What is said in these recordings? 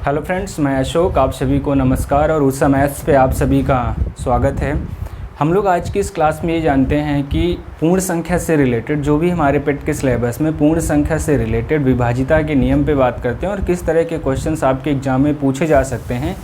Hello friends, मैं अशोक, आप सभी को नमस्कार और उत्सव मैथ्स पे आप सभी का स्वागत है। हम लोग आज की इस क्लास में ये जानते हैं कि पूर्ण संख्या से रिलेटेड जो भी हमारे पेट के सिलेबस में पूर्ण संख्या से रिलेटेड विभाजिता के नियम पे बात करते हैं और किस तरह के क्वेश्चंस आपके एग्जाम में पूछे जा सकते हैं,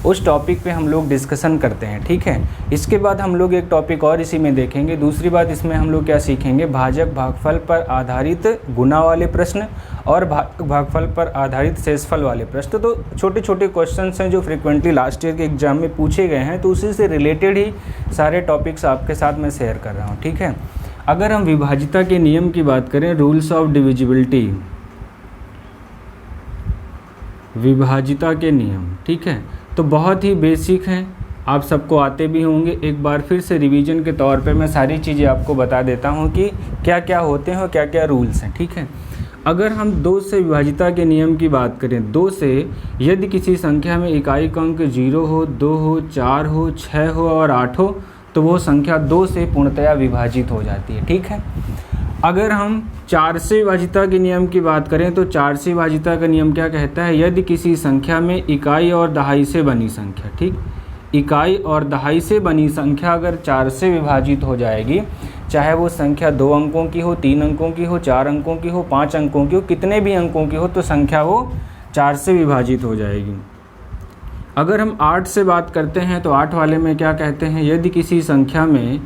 उस टॉपिक पे हम लोग डिस्कशन करते हैं। ठीक है, इसके बाद हम लोग एक टॉपिक और इसी में देखेंगे। दूसरी बात, इसमें हम लोग क्या सीखेंगे, भाजक भागफल पर आधारित गुणा वाले प्रश्न और भागफल पर आधारित शेषफल वाले प्रश्न। तो छोटे छोटे क्वेश्चंस हैं जो फ्रिक्वेंटली लास्ट ईयर के एग्जाम में पूछे गए हैं, तो उसी से रिलेटेड ही सारे टॉपिक्स आपके साथ मैं शेयर कर रहा हूँ। ठीक है, अगर हम विभाजिता के नियम की बात करें, रूल्स ऑफ डिविजिबिलिटी, विभाजिता के नियम, ठीक है, तो बहुत ही बेसिक हैं, आप सबको आते भी होंगे। एक बार फिर से रिवीजन के तौर पे मैं सारी चीज़ें आपको बता देता हूँ कि क्या क्या होते हैं और क्या क्या रूल्स हैं। ठीक है, अगर हम 2 से विभाजिता के नियम की बात करें, 2 से यदि किसी संख्या में इकाई का अंक 0 हो, 2 हो, 4 हो, 6 हो और 8 हो, तो वो संख्या 2 से पूर्णतया विभाजित हो जाती है। ठीक है, अगर हम 4 से विभाजिता के नियम की बात करें तो 4 से विभाजिता का नियम क्या कहता है, यदि किसी संख्या में इकाई और दहाई से बनी संख्या, ठीक, इकाई और दहाई से बनी संख्या अगर 4 से विभाजित हो जाएगी, चाहे वो संख्या 2 अंकों की हो, 3 अंकों की हो, 4 अंकों की हो, 5 अंकों की हो, कितने भी अंकों की हो, तो संख्या वो 4 से विभाजित हो जाएगी। अगर हम 8 से बात करते हैं तो 8 वाले में क्या कहते हैं, यदि किसी संख्या में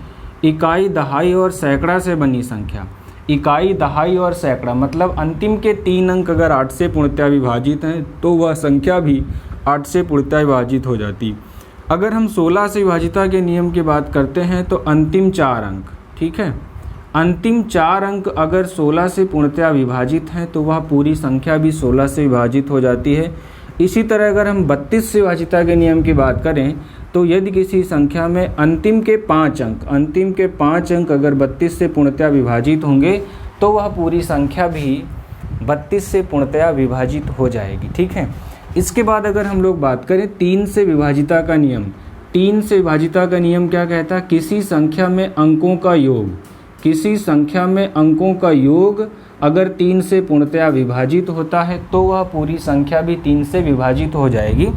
इकाई, दहाई और सैकड़ा से बनी संख्या, इकाई, दहाई और सैकड़ा मतलब अंतिम के 3 अंक अगर 8 से पूर्णतया विभाजित हैं तो वह संख्या भी 8 से पूर्णतया विभाजित हो जाती। अगर हम 16 से विभाजिता के नियम की बात करते हैं तो अंतिम 4 अंक, ठीक है, अंतिम 4 अंक अगर 16 से पूर्णतया विभाजित हैं तो वह पूरी संख्या भी 16 से विभाजित हो जाती है। इसी तरह अगर हम 32 से विभाजिता के नियम की बात करें तो यदि किसी संख्या में अंतिम के 5 अंक अगर 32 से पूर्णतया विभाजित होंगे तो वह पूरी संख्या भी 32 से पूर्णतया विभाजित हो जाएगी। ठीक है, इसके बाद अगर हम लोग बात करें 3 से विभाजिता का नियम, 3 से विभाजिता का नियम क्या कहता है, किसी संख्या में अंकों का योग, किसी संख्या में अंकों का योग अगर 3 से पूर्णतया विभाजित होता है तो वह पूरी संख्या भी 3 से विभाजित हो जाएगी।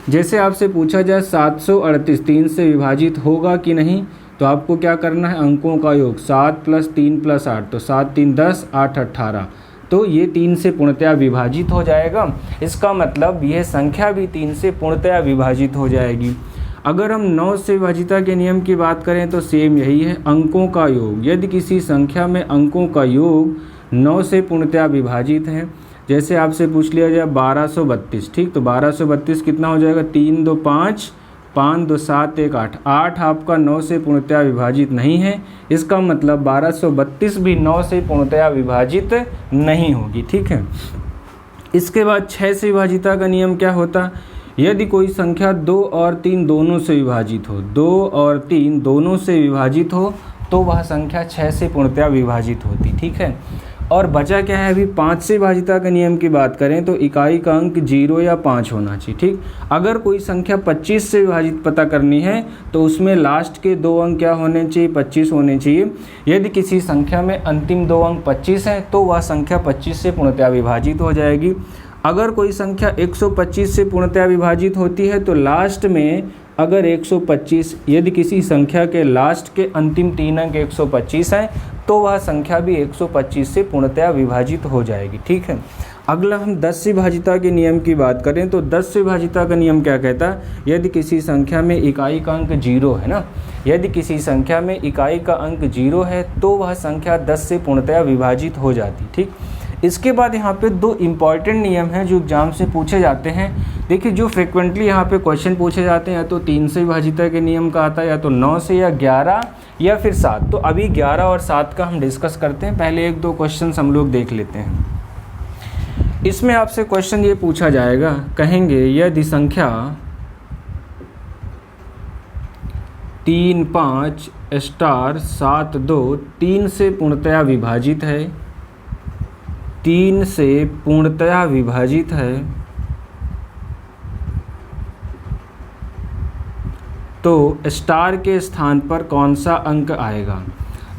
जैसे आपसे पूछा जाए 738 3 से विभाजित होगा कि नहीं, तो आपको क्या करना है, अंकों का योग 7 + 3 + 8, तो 7 × 3 = 10, 8 × 18, तो ये 3 से पूर्णतया विभाजित हो जाएगा। इसका मतलब यह संख्या भी 3 से पूर्णतया विभाजित हो जाएगी। अगर हम 9 से विभाजिता के नियम की बात करें तो सेम यही है, अंकों का योग, यदि किसी संख्या में अंकों का योग 9 से पूर्णतया विभाजित है, जैसे आपसे पूछ लिया जाए 1232, ठीक, तो 1232 कितना हो जाएगा, 3 × 2 = 5, 5 × 2 = 7, 1 × 8, 8 आपका 9 से पूर्णतया विभाजित नहीं है, इसका मतलब 1232 भी 9 से पूर्णतया विभाजित नहीं होगी। ठीक है, इसके बाद 6 से विभाजिता का नियम क्या होता, यदि कोई संख्या 2 और 3 दोनों से विभाजित हो, 2 और 3 दोनों से विभाजित हो तो वह संख्या 6 से पूर्णतया विभाजित होती। ठीक है, और बचा क्या है, अभी 5 से विभाजिता के नियम की बात करें तो इकाई का अंक 0 या 5 होना चाहिए। ठीक, अगर कोई संख्या 25 से विभाजित पता करनी है तो उसमें लास्ट के 2 अंक क्या होने चाहिए, 25 होने चाहिए। यदि किसी संख्या में अंतिम 2 अंक 25 हैं तो वह संख्या 25 से पूर्णतया विभाजित हो जाएगी। अगर कोई संख्या 125 से पूर्णतया विभाजित होती है तो लास्ट में अगर 125, यदि किसी संख्या के लास्ट के अंतिम 3 अंक 125 हैं तो वह संख्या भी 125 से पूर्णतया विभाजित हो जाएगी। ठीक है, अगला हम 10 से विभाजिता के नियम की बात करें तो 10 से विभाजिता का नियम क्या कहता है, यदि किसी संख्या में इकाई का अंक 0 है ना, यदि किसी संख्या में इकाई का अंक 0 है तो वह संख्या 10 से पूर्णतया विभाजित हो जाती। ठीक, इसके बाद यहाँ पे 2 इम्पॉर्टेंट नियम हैं जो एग्जाम से पूछे जाते हैं। देखिए, जो फ्रिक्वेंटली यहाँ पे क्वेश्चन पूछे जाते हैं या तो 3 से विभाजिता के नियम का आता है, या तो 9 से, या 11, या फिर 7। तो अभी 11 और 7 का हम डिस्कस करते हैं। पहले 1-2 क्वेश्चन हम लोग देख लेते हैं। इसमें आपसे क्वेश्चन ये पूछा जाएगा, कहेंगे यदि संख्या 3, 5 * 7, 2 3 से पूर्णतया विभाजित है, 3 से पूर्णतया विभाजित है, तो स्टार के स्थान पर कौन सा अंक आएगा।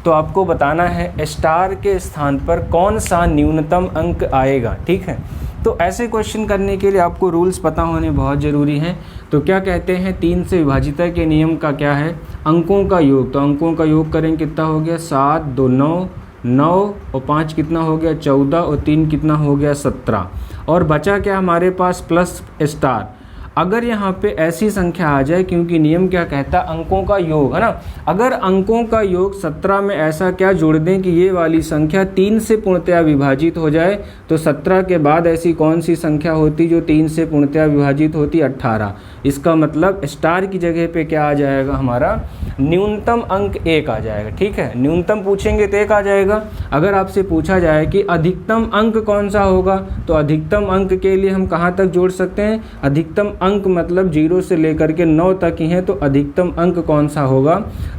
तो आपको बताना है स्टार के स्थान पर कौन सा न्यूनतम अंक आएगा। ठीक है, तो ऐसे क्वेश्चन करने के लिए आपको रूल्स पता होने बहुत ज़रूरी हैं। तो क्या कहते हैं, 3 से विभाजिता के नियम का क्या है, अंकों का योग। तो अंकों का योग करेंगे कितना हो गया, 7 2 9, 9 और 5 कितना हो गया 14 और 3 कितना हो गया 17। और बचा क्या हमारे पास, प्लस स्टार। अगर यहाँ पे ऐसी संख्या आ जाए, क्योंकि नियम क्या कहता है, अंकों का योग है ना, अगर अंकों का योग 17 में ऐसा क्या जोड़ दें कि ये वाली संख्या 3 से पूर्णतया विभाजित हो जाए, तो 17 के बाद ऐसी कौन सी संख्या होती जो 3 से पूर्णतया विभाजित होती, 18। इसका मतलब स्टार की जगह पे क्या आ जाएगा हमारा, न्यूनतम अंक 1 आ जाएगा। ठीक है, न्यूनतम पूछेंगे तो 1 आ जाएगा। अगर आपसे पूछा जाए कि अधिकतम अंक कौन सा होगा, तो अधिकतम अंक के लिए हम कहाँ तक जोड़ सकते हैं, अधिकतम अंक मतलब 0 से लेकर के 9 तक ही हैं, तो अधिकतम अंक कौन सा होगा,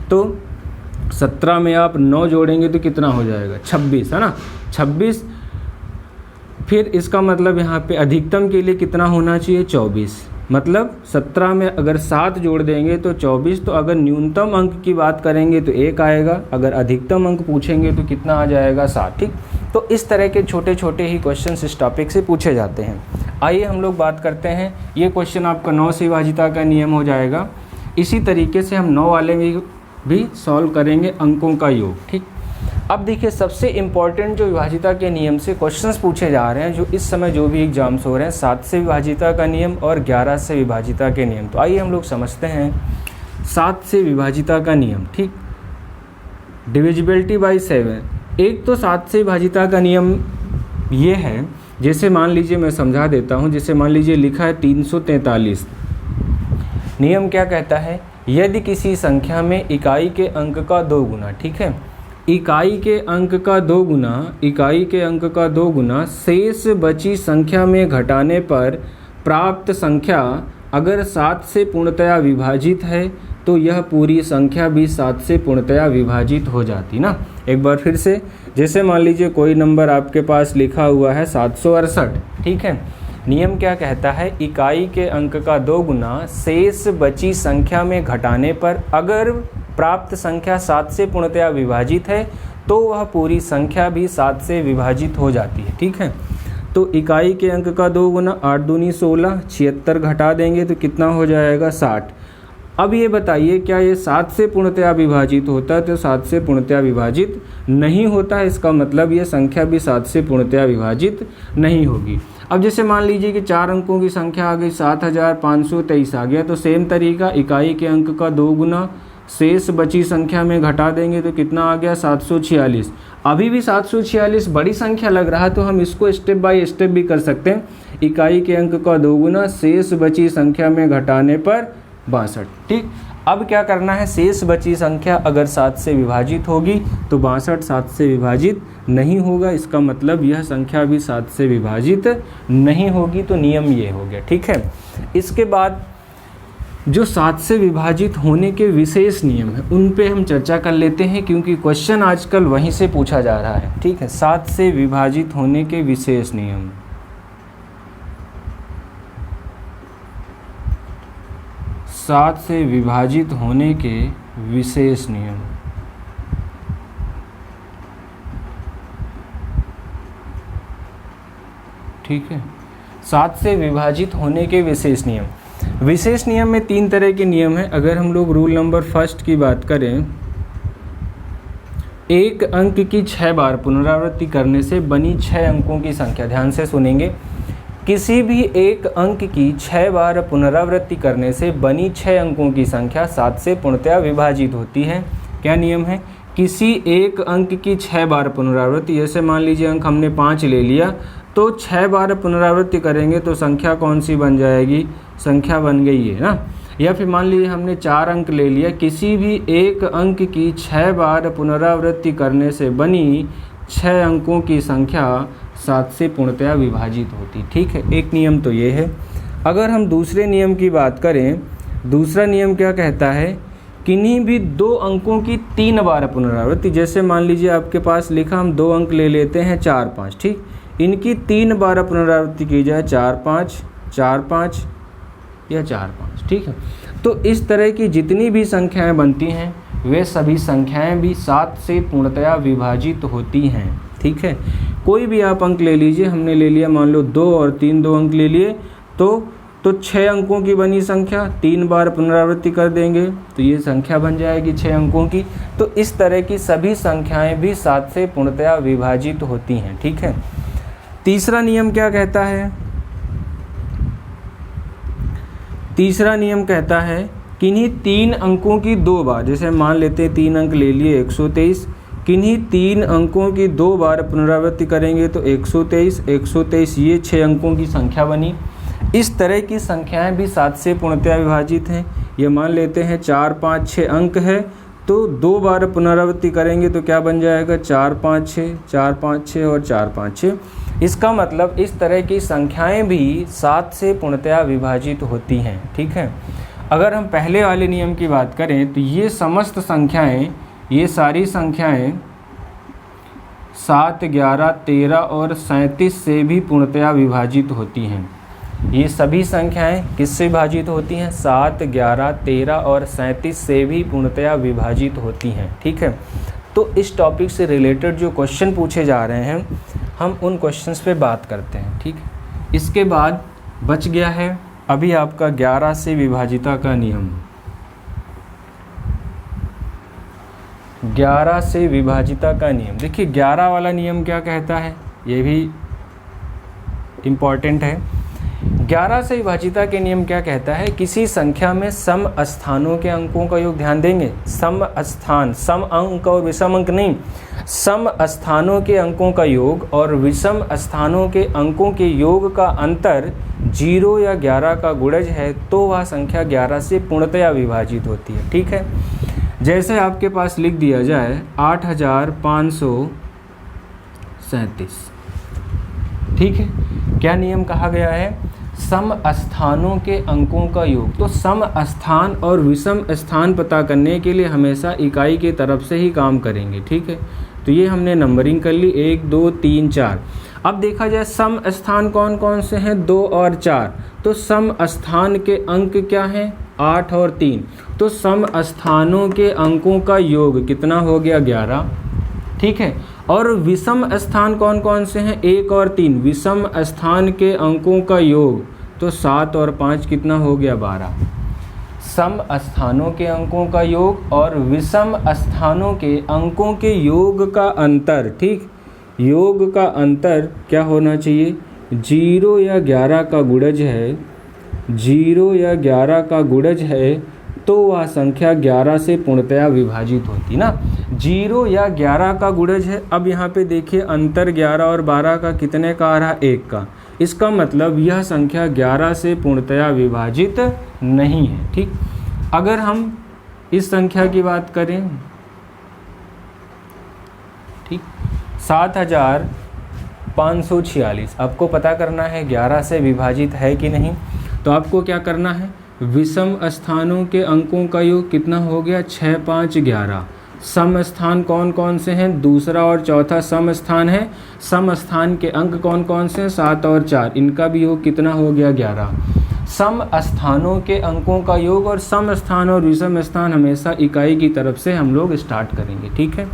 तो 17 में आप 9 जोड़ेंगे तो कितना हो जाएगा, 26 है ना, 26। फिर इसका मतलब यहाँ पे अधिकतम के लिए कितना होना चाहिए, 24। मतलब 17 में अगर 7 जोड़ देंगे तो 24। तो अगर न्यूनतम अंक की बात करेंगे तो 1 आएगा, अगर अधिकतम अंक पूछेंगे तो कितना आ जाएगा, 7। ठीक, तो इस तरह के छोटे छोटे ही क्वेश्चन इस टॉपिक से पूछे जाते हैं। आइए हम लोग बात करते हैं, ये क्वेश्चन आपका 9 से विभाजिता का नियम हो जाएगा। इसी तरीके से हम 9 वाले भी सॉल्व करेंगे, अंकों का योग। ठीक, अब देखिए सबसे इम्पॉर्टेंट जो विभाजिता के नियम से क्वेश्चंस पूछे जा रहे हैं, जो इस समय जो भी एग्जाम्स हो रहे हैं, 7 से विभाजिता का नियम और 11 से विभाजिता के नियम। तो आइए हम लोग समझते हैं 7 से विभाजिता का नियम। ठीक, डिविजिबिलिटी बाई 7। एक तो 7 से विभाजिता का नियम ये है, जैसे मान लीजिए मैं समझा देता हूँ, जैसे मान लीजिए लिखा है 343। नियम क्या कहता है, यदि किसी संख्या में इकाई के अंक का 2 गुना, ठीक है, इकाई के अंक का 2 गुना, इकाई के अंक का 2 गुना शेष बची संख्या में घटाने पर प्राप्त संख्या अगर 7 से पूर्णतया विभाजित है, तो यह पूरी संख्या भी 7 से पूर्णतया विभाजित हो जाती ना। एक बार फिर से, जैसे मान लीजिए कोई नंबर आपके पास लिखा हुआ है 768। ठीक है, नियम क्या कहता है, इकाई के अंक का 2 गुना शेष बची संख्या में घटाने पर अगर प्राप्त संख्या 7 से पूर्णतया विभाजित है, तो वह पूरी संख्या भी 7 से विभाजित हो जाती है। ठीक है, तो इकाई के अंक का 2 गुना 8 दूनी 16, 76 घटा देंगे तो कितना हो जाएगा, 60। अब ये बताइए क्या ये 7 से पूर्णतया विभाजित होता है, तो 7 से पूर्णतया विभाजित नहीं होता है। इसका मतलब ये संख्या भी 7 से पूर्णतया विभाजित नहीं होगी। अब जैसे मान लीजिए कि 4 अंकों की संख्या आ गई, 7523 आ गया, तो सेम तरीका, इकाई के अंक का 2 गुना शेष बची संख्या में घटा देंगे तो कितना आ गया, 746। अभी भी 746 बड़ी संख्या लग रहा है, तो हम इसको स्टेप बाय स्टेप भी कर सकते हैं। इकाई के अंक का 2 गुना शेष बची संख्या में घटाने पर 62। ठीक, अब क्या करना है, शेष बची संख्या अगर 7 से विभाजित होगी तो 62 7 से विभाजित नहीं होगा। इसका मतलब यह संख्या भी 7 से विभाजित नहीं होगी। तो नियम ये हो गया। ठीक है, इसके बाद जो 7 से विभाजित होने के विशेष नियम हैं उन पे हम चर्चा कर लेते हैं, क्योंकि क्वेश्चन आजकल वहीं से पूछा जा रहा है। ठीक है, 7 से विभाजित होने के विशेष नियम। 7 से विभाजित होने के विशेष नियम। ठीक है, 7 से विभाजित होने के विशेष नियम। विशेष नियम में 3 तरह के नियम हैं। अगर हम लोग रूल नंबर फर्स्ट की बात करें, एक अंक की 6 बार पुनरावृत्ति करने से बनी 6 अंकों की संख्या, ध्यान से सुनेंगे, किसी भी एक अंक की 6 बार पुनरावृत्ति करने से बनी 6 अंकों की संख्या 7 से पूर्णतया विभाजित होती है। क्या नियम है, किसी एक अंक की 6 बार पुनरावृत्ति, जैसे मान लीजिए अंक हमने 5 ले लिया, तो 6 बार पुनरावृत्ति करेंगे तो संख्या कौन सी बन जाएगी, संख्या बन गई है ना। या फिर मान लीजिए हमने 4 अंक ले लिया, किसी भी एक अंक की 6 बार पुनरावृत्ति करने से बनी 6 अंकों की संख्या 7 से पूर्णतया विभाजित होती। ठीक है, एक नियम तो ये है। अगर हम दूसरे नियम की बात करें, दूसरा नियम क्या कहता है, किन्हीं भी 2 अंकों की 3 बार पुनरावृत्ति, जैसे मान लीजिए आपके पास लिखा, हम 2 अंक ले लेते हैं 4 5, ठीक, इनकी 3 बार पुनरावृत्ति की जाए, 4 5 4 5 या 4 5। ठीक है, तो इस तरह की जितनी भी संख्याएं बनती हैं वे सभी संख्याएं भी 7 से पूर्णतया विभाजित होती हैं। ठीक है। कोई भी आप अंक ले लीजिए, हमने ले लिया मान लो 2 और 3, 2 अंक ले लिए तो 6 अंकों की बनी संख्या 3 बार पुनरावृत्ति कर देंगे तो ये संख्या बन जाएगी 6 अंकों की। तो इस तरह की सभी संख्याएं भी 7 से पूर्णतया विभाजित होती हैं, ठीक है। तीसरा नियम क्या कहता है? तीसरा नियम कहता है किन्हीं 3 अंकों की 2 बार, जैसे मान लेते हैं 3 अंक ले लिए 123, किन्हीं 3 अंकों की 2 बार पुनरावृत्ति करेंगे तो 123, 123 ये 6 अंकों की संख्या बनी। इस तरह की संख्याएं भी 7 से पूर्णतया विभाजित हैं। ये मान लेते हैं 4, 5, 6 अंक है तो 2 बार पुनरावृत्ति करेंगे तो क्या बन जाएगा 4, 5, 6, 4, 5, 6 और 4, 5, 6। इसका मतलब इस तरह की संख्याएं भी 7 से पूर्णतया विभाजित होती हैं, ठीक है। अगर हम पहले वाले नियम की बात करें तो ये समस्त संख्याएं, ये सारी संख्याएं 7, 11, 13 और 37 से भी पूर्णतया विभाजित होती हैं। ये सभी संख्याएं किससे विभाजित होती हैं? 7, 11, 13 और 37 से भी पूर्णतया विभाजित होती हैं, ठीक है। तो इस टॉपिक से रिलेटेड जो क्वेश्चन पूछे जा रहे हैं हम उन क्वेश्चंस पे बात करते हैं, ठीक है। इसके बाद बच गया है अभी आपका 11 से विभाजिता का नियम। 11 से विभाजिता का नियम, देखिए 11 वाला नियम क्या कहता है, ये भी इम्पॉर्टेंट है। 11 से विभाजिता के नियम क्या कहता है? किसी संख्या में सम स्थानों के अंकों का योग, ध्यान देंगे सम स्थान, सम अंक और विषम अंक नहीं, सम स्थानों के अंकों का योग और विषम स्थानों के अंकों के योग का अंतर 0 या 11 का गुणज है तो वह संख्या 11 से पूर्णतया विभाजित होती है, ठीक है। जैसे आपके पास लिख दिया जाए 8537, ठीक है। क्या नियम कहा गया है? सम स्थानों के अंकों का योग। तो सम स्थान और विषम स्थान पता करने के लिए हमेशा इकाई की तरफ से ही काम करेंगे, ठीक है। तो ये हमने नंबरिंग कर ली 1, 2, 3, 4। अब देखा जाए सम स्थान कौन कौन से हैं? 2 और 4। तो सम स्थान के अंक क्या हैं? 8 और 3। तो सम स्थानों के अंकों का योग कितना हो गया? 11, ठीक है। और विषम स्थान कौन कौन से हैं? 1 और 3। विषम स्थान के अंकों का योग तो 7 और 5 कितना हो गया? 12। सम स्थानों के अंकों का योग और विषम स्थानों के अंकों के योग का अंतर, ठीक, योग का अंतर क्या होना चाहिए? 0 या 11 का गुणज है, 0 या 11 का गुणज है तो वह संख्या 11 से पूर्णतया विभाजित होती ना। 0 या 11 का गुणज है। अब यहाँ पे देखिए अंतर 11 और 12 का कितने का आ रहा? 1 का। इसका मतलब यह संख्या 11 से पूर्णतया विभाजित नहीं है, ठीक। अगर हम इस संख्या की बात करें, ठीक, 7546 आपको पता करना है 11 से विभाजित है कि नहीं। तो आपको क्या करना है? विषम स्थानों के अंकों का योग कितना हो गया? 6, 5, 11। सम स्थान कौन कौन से हैं? दूसरा और चौथा सम स्थान है। सम स्थान के अंक कौन कौन से हैं? 7 और 4। इनका भी योग कितना हो गया? 11। सम स्थानों के अंकों का योग और सम स्थान और विषम स्थान हमेशा इकाई की तरफ से हम लोग स्टार्ट करेंगे, ठीक है।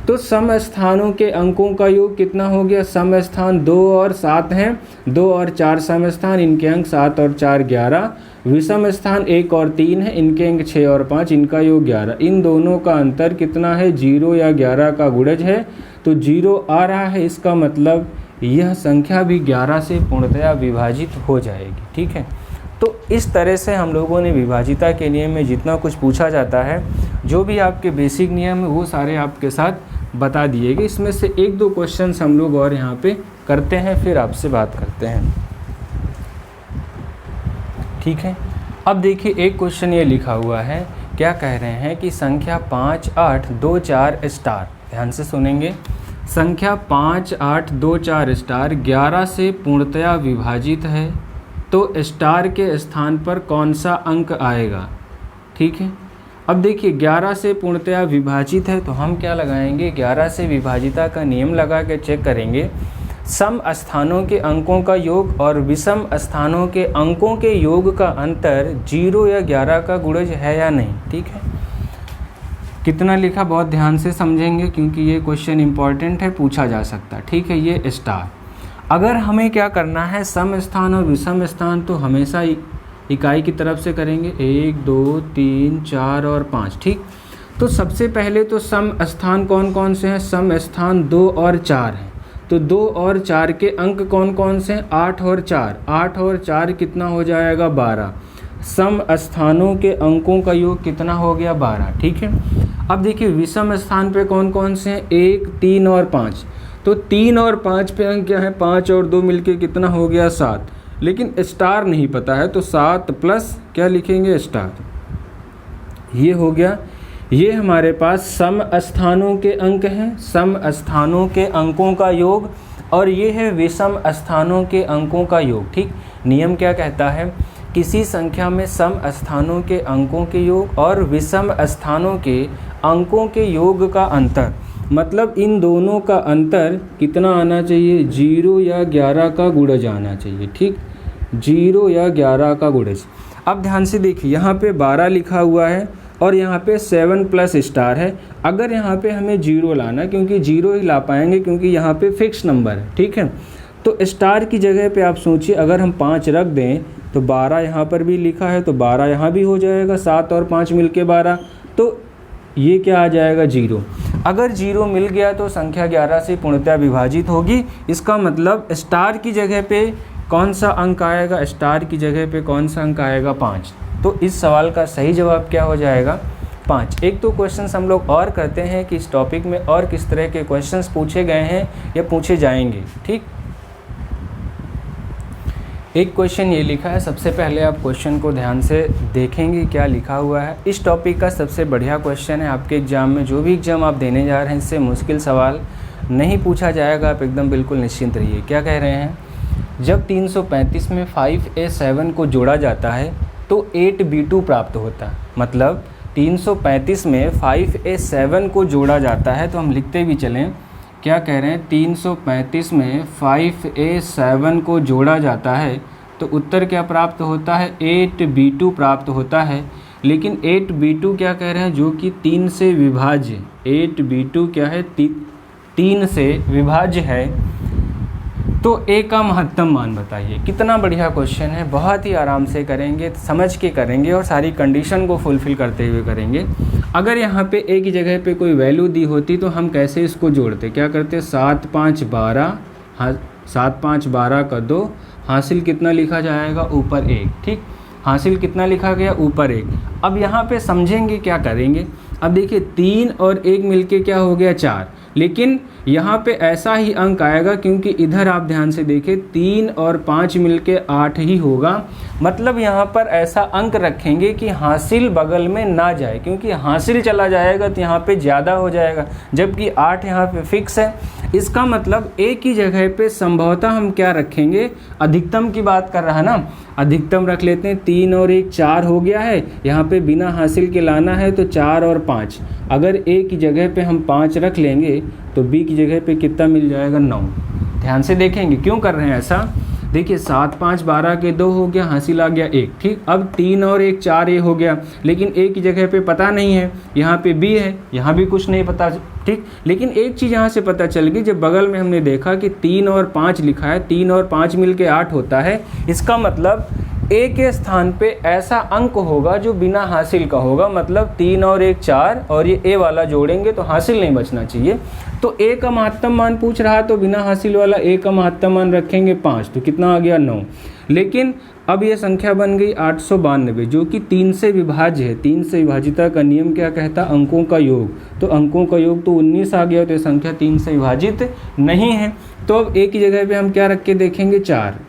तो सम स्थानों के अंकों का योग कितना हो गया? सम स्थान 2 और 7 हैं, 2 और 4 सम स्थान, इनके अंक 7 और 4 11। विषम स्थान 1 और 3 है, इनके अंक 6 और 5, इनका योग 11। इन दोनों का अंतर कितना है? 0 या 11 का गुणज है तो 0 आ रहा है। इसका मतलब यह संख्या भी 11 से पूर्णतया विभाजित हो जाएगी, ठीक है। तो इस तरह से हम लोगों ने विभाजिता के नियम में जितना कुछ पूछा जाता है, जो भी आपके बेसिक नियम है वो सारे आपके साथ बता दिए गए। इसमें से 1-2 क्वेश्चंस हम लोग और यहाँ पे करते हैं, फिर आपसे बात करते हैं, ठीक है। अब देखिए एक क्वेश्चन ये लिखा हुआ है, क्या कह रहे हैं कि संख्या 5, 8, 2, 4 स्टार, ध्यान से सुनेंगे, संख्या 5, 8, 2, 4 स्टार 11 से पूर्णतया विभाजित है तो स्टार के स्थान पर कौन सा अंक आएगा, ठीक है। अब देखिए 11 से पूर्णतया विभाजित है तो हम क्या लगाएंगे? 11 से विभाजिता का नियम लगा के चेक करेंगे सम स्थानों के अंकों का योग और विषम स्थानों के अंकों के योग का अंतर 0 या 11 का गुणज है या नहीं, ठीक है। कितना लिखा, बहुत ध्यान से समझेंगे क्योंकि ये क्वेश्चन इंपॉर्टेंट है, पूछा जा सकता है, ठीक है। ये स्टार, अगर हमें क्या करना है, सम स्थान और विषम स्थान तो हमेशा इकाई की तरफ से करेंगे, 1 2 3 4 और 5, ठीक। तो सबसे पहले तो सम स्थान कौन कौन से हैं, सम स्थान 2 और 4 हैं। तो 2 और 4 के अंक कौन कौन से हैं, 8 और 4, 8 और 4 कितना हो जाएगा, 12। सम स्थानों के अंकों का योग कितना हो गया, 12, ठीक है। अब देखिए विषम स्थान पे कौन कौन से हैं, 1 3 और 5। तो 3 और 5 पे अंक क्या है, 5 और 2 मिलके कितना हो गया, 7। लेकिन स्टार नहीं पता है तो 7 प्लस क्या लिखेंगे, स्टार। ये हो गया, ये हमारे पास सम स्थानों के अंक हैं, सम स्थानों के अंकों का योग, और ये है विषम स्थानों के अंकों का योग, ठीक। नियम क्या कहता है, किसी संख्या में सम स्थानों के अंकों के योग और विषम स्थानों के अंकों के योग का अंतर, मतलब इन दोनों का अंतर कितना आना चाहिए, 0 या 11 का गुणज आना चाहिए, ठीक। 0 या 11 का गुणज। अब ध्यान से देखिए, यहाँ पे 12 लिखा हुआ है और यहाँ पे 7 प्लस स्टार है। अगर यहाँ पे हमें 0 लाना, क्योंकि 0 ही ला पाएंगे क्योंकि यहाँ पे फिक्स नंबर है, ठीक है। तो स्टार की जगह पे आप सोचिए, अगर हम 5 रख दें तो 12 यहाँ पर भी लिखा है तो 12 यहाँ भी हो जाएगा, 7 और 5 मिलके 12, तो ये क्या आ जाएगा, 0। अगर 0 मिल गया तो संख्या 11 से पूर्णतः विभाजित होगी। इसका मतलब स्टार की जगह पे कौन सा अंक आएगा, स्टार की जगह पे कौन सा अंक आएगा, 5। तो इस सवाल का सही जवाब क्या हो जाएगा, 5। एक तो क्वेश्चंस हम लोग और करते हैं कि इस टॉपिक में और किस तरह के क्वेश्चंस पूछे गए हैं या पूछे जाएंगे, ठीक। एक क्वेश्चन ये लिखा है, सबसे पहले आप क्वेश्चन को ध्यान से देखेंगे क्या लिखा हुआ है। इस टॉपिक का सबसे बढ़िया क्वेश्चन है, आपके एग्ज़ाम में जो भी एग्ज़ाम आप देने जा रहे हैं इससे मुश्किल सवाल नहीं पूछा जाएगा, आप एकदम बिल्कुल निश्चिंत रहिए। क्या कह रहे हैं, जब 335 में 5a7 को जोड़ा जाता है तो 8b2 प्राप्त होता है। मतलब 335 में 5a7 को जोड़ा जाता है, तो हम लिखते भी चलें, क्या कह रहे हैं, 335 में 5a7 को जोड़ा जाता है तो उत्तर क्या प्राप्त होता है, 8b2 प्राप्त होता है। लेकिन 8b2 क्या कह रहे हैं, जो कि 3 से विभाज्य, 8b2 क्या है, 3 से विभाज्य है। तो a का महत्तम मान बताइए। कितना बढ़िया क्वेश्चन है, बहुत ही आराम से करेंगे, समझ के करेंगे और सारी कंडीशन को फुलफ़िल करते हुए करेंगे। अगर यहाँ पे a की जगह पे कोई वैल्यू दी होती तो हम कैसे इसको जोड़ते, क्या करते, 7 5 12, 7 5 12 का 2, हासिल कितना लिखा जाएगा, ऊपर 1, ठीक। हासिल कितना लिखा गया, ऊपर 1। अब यहाँ पे समझेंगे क्या करेंगे। अब देखिए 3 और 1 मिलके क्या हो गया, 4। लेकिन यहाँ पे ऐसा ही अंक आएगा क्योंकि इधर आप ध्यान से देखें 3 और 5 मिलके 8 ही होगा। मतलब यहाँ पर ऐसा अंक रखेंगे कि हासिल बगल में ना जाए, क्योंकि हासिल चला जाएगा तो यहाँ पे ज़्यादा हो जाएगा, जबकि 8 यहाँ पे फिक्स है। इसका मतलब a की जगह पे संभवतः हम क्या रखेंगे, अधिकतम की बात कर रहा है ना, अधिकतम रख लेते हैं। 3 और 1 4 हो गया है, यहाँ पे बिना हासिल के लाना है तो 4 और 5। अगर a की जगह पे हम 5 रख लेंगे तो b की जगह पे कितना मिल जाएगा, 9। ध्यान से देखेंगे क्यों कर रहे हैं ऐसा। देखिए 7 5 12 के 2 हो गया, हासिल आ गया 1, ठीक। अब 3 और 1 4 हो गया, लेकिन a की जगह पे पता नहीं है, यहाँ पे b है, यहाँ भी कुछ नहीं पता, ठीक। लेकिन एक चीज़ यहाँ से पता चल गई, जब बगल में हमने देखा कि 3 और 5 लिखा है, 3 और 5 मिलके 8 होता है। इसका मतलब a के स्थान पे ऐसा अंक होगा जो बिना हासिल का होगा। मतलब 3 और 1 4 और ये a वाला जोड़ेंगे तो हासिल नहीं बचना चाहिए। तो a का महत्तम मान पूछ रहा तो बिना हासिल वाला a का महत्तम मान रखेंगे 5, तो कितना आ गया, 9। लेकिन अब ये संख्या बन गई 892, जो कि 3 से विभाज्य है। 3 से विभाजिता का नियम क्या कहता, अंकों का योग। तो अंकों का योग तो 19 आ गया, तो ये संख्या 3 से विभाजित नहीं है। तो अब a की जगह पे हम क्या रख के देखेंगे, 4।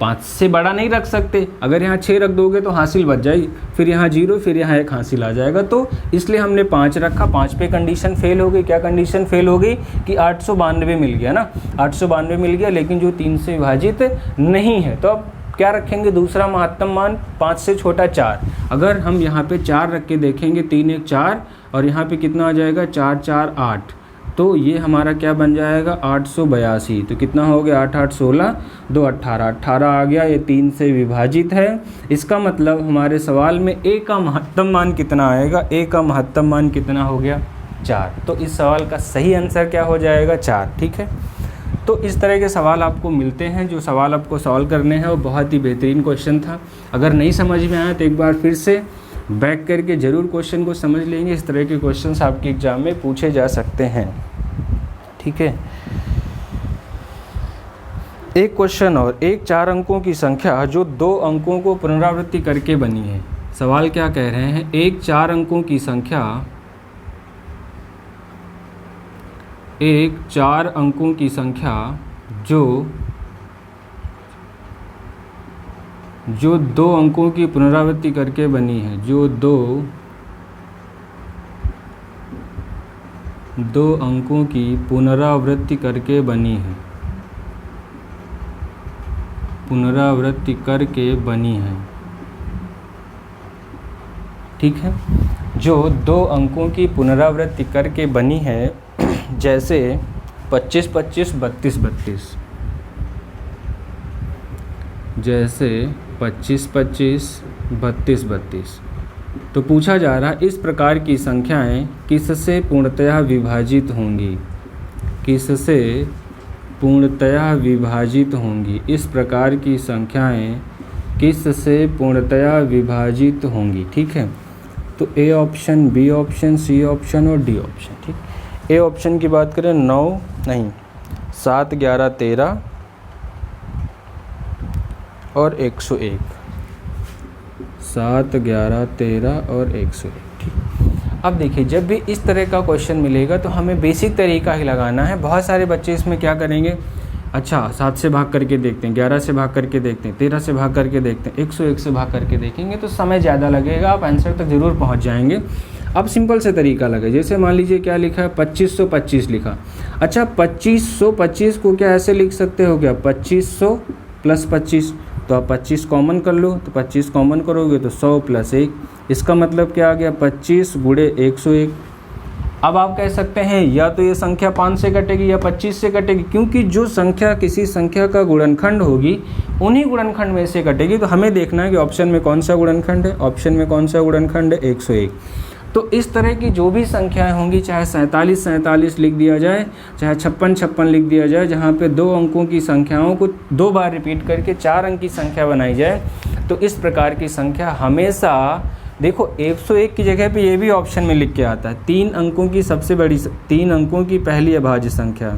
5 से बड़ा नहीं रख सकते, अगर यहाँ 6 रख दोगे तो हासिल बच जाएगी, फिर यहाँ 0, फिर यहाँ 1 हासिल आ जाएगा। तो इसलिए हमने 5 रखा। 5 पे कंडीशन फेल हो गई। क्या कंडीशन फेल हो गई कि 892 मिल गया ना, 892 मिल गया, लेकिन जो 3 से विभाजित नहीं है। तो अब क्या रखेंगे, दूसरा महत्तम मान 5 से छोटा 4। अगर हम यहाँ पे 4 रख के देखेंगे, 3 1 4 और यहाँ पे कितना आ जाएगा, 4 4 8। तो ये हमारा क्या बन जाएगा 882। तो कितना हो गया 8 8 16 2 18 18 आ गया, ये 3 से विभाजित है। इसका मतलब हमारे सवाल में a का महत्तम मान कितना आएगा, a का महत्तम मान कितना हो गया 4। तो इस सवाल का सही आंसर क्या हो जाएगा 4। ठीक है, तो इस तरह के सवाल आपको मिलते हैं। जो सवाल आपको सॉल्व करने हैं वो बहुत ही बेहतरीन क्वेश्चन था। अगर नहीं समझ में आया तो एक बार फिर से बैक करके ज़रूर क्वेश्चन को समझ लेंगे। इस तरह के क्वेश्चंस आपके एग्ज़ाम में पूछे जा सकते हैं। ठीक है, एक क्वेश्चन और, एक 4 अंकों की संख्या जो 2 अंकों को पुनरावृत्ति करके बनी है। सवाल क्या कह रहे हैं, एक 4 अंकों की संख्या, एक 4 अंकों की संख्या जो 2 अंकों की पुनरावृत्ति करके बनी है, जो 2 अंकों की पुनरावृत्ति करके बनी है, पुनरावृत्ति करके बनी है। ठीक है, जो 2 अंकों की पुनरावृत्ति करके बनी है, जैसे 25 25 32 32, जैसे 25 25 32 32। तो पूछा जा रहा है इस प्रकार की संख्याएं किससे पूर्णतया विभाजित होंगी, किससे पूर्णतया विभाजित होंगी, इस प्रकार की संख्याएं किससे पूर्णतया विभाजित होंगी। ठीक है, तो A option, B option, C option और डी ऑप्शन। ठीक, ए ऑप्शन की बात करें 7 11 13 और 101, 7 11 13 और 101। ठीक, अब देखिए जब भी इस तरह का क्वेश्चन मिलेगा तो हमें बेसिक तरीका ही लगाना है। बहुत सारे बच्चे इसमें क्या करेंगे, अच्छा 7 से भाग करके देखते हैं, 11 से भाग करके देखते हैं, 13 से भाग करके देखते हैं, 101 से भाग करके देखेंगे तो समय ज़्यादा लगेगा, आप आंसर तक ज़रूर पहुंच जाएंगे। अब सिंपल से तरीका लगे, जैसे मान लीजिए क्या लिखा है 2525 लिखा। अच्छा 2525 को क्या ऐसे लिख सकते हो क्या, 2500 + 25, तो आप 25 कॉमन कर लो, तो 25 कॉमन करोगे तो 100 + 1, इसका मतलब क्या आ गया 25 × 101। अब आप कह सकते हैं या तो ये संख्या 5 से कटेगी या 25 से कटेगी, क्योंकि जो संख्या किसी संख्या का गुणनखंड होगी उन्हीं गुणनखंड में से कटेगी। तो हमें देखना है कि ऑप्शन में कौन सा गुणनखंड है, ऑप्शन में कौन सा गुणनखंड है 101। तो इस तरह की जो भी संख्याएं होंगी, चाहे 47 47 लिख दिया जाए, चाहे 56 56 लिख दिया जाए, जहाँ पे 2 अंकों की संख्याओं को 2 बार रिपीट करके 4 अंक की संख्या बनाई जाए, तो इस प्रकार की संख्या हमेशा, देखो 101 की जगह पे ये भी ऑप्शन में लिख के आता है 3 अंकों की सबसे बड़ी, 3 अंकों की पहली अभाज्य संख्या,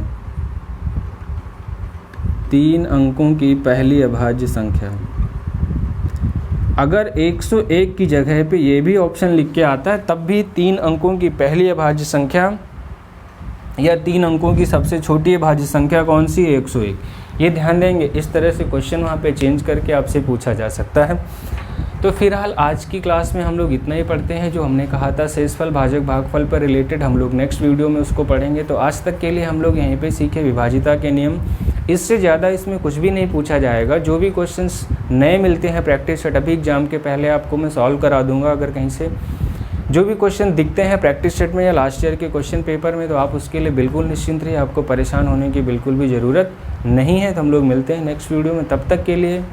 3 अंकों की पहली अभाज्य संख्या। अगर 101 की जगह पे ये भी ऑप्शन लिख के आता है तब भी 3 अंकों की पहली अभाज्य संख्या या 3 अंकों की सबसे छोटी अभाज्य संख्या कौन सी है, 101। ये ध्यान देंगे, इस तरह से क्वेश्चन वहाँ पे चेंज करके आपसे पूछा जा सकता है। तो फिलहाल आज की क्लास में हम लोग इतना ही पढ़ते हैं। जो हमने कहा था शेषफल भाजक भागफल पर रिलेटेड हम लोग नेक्स्ट वीडियो में उसको पढ़ेंगे। तो आज तक के लिए हम लोग यहीं पे सीखे विभाजिता के नियम, इससे ज़्यादा इसमें कुछ भी नहीं पूछा जाएगा। जो भी क्वेश्चंस नए मिलते हैं प्रैक्टिस सेट, अभी एग्जाम के पहले आपको मैं सॉल्व करा दूंगा। अगर कहीं से जो भी क्वेश्चन दिखते हैं प्रैक्टिस सेट में या लास्ट ईयर के क्वेश्चन पेपर में, तो आप उसके लिए बिल्कुल निश्चिंत रहिए, आपको परेशान होने की बिल्कुल भी ज़रूरत नहीं है। तो हम लोग मिलते हैं नेक्स्ट वीडियो में, तब तक के लिए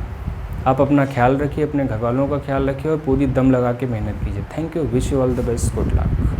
आप अपना ख्याल रखिए, अपने घर वालों का ख्याल रखिए और पूरी दम लगा के मेहनत कीजिए। Thank you, wish you all the best, good luck.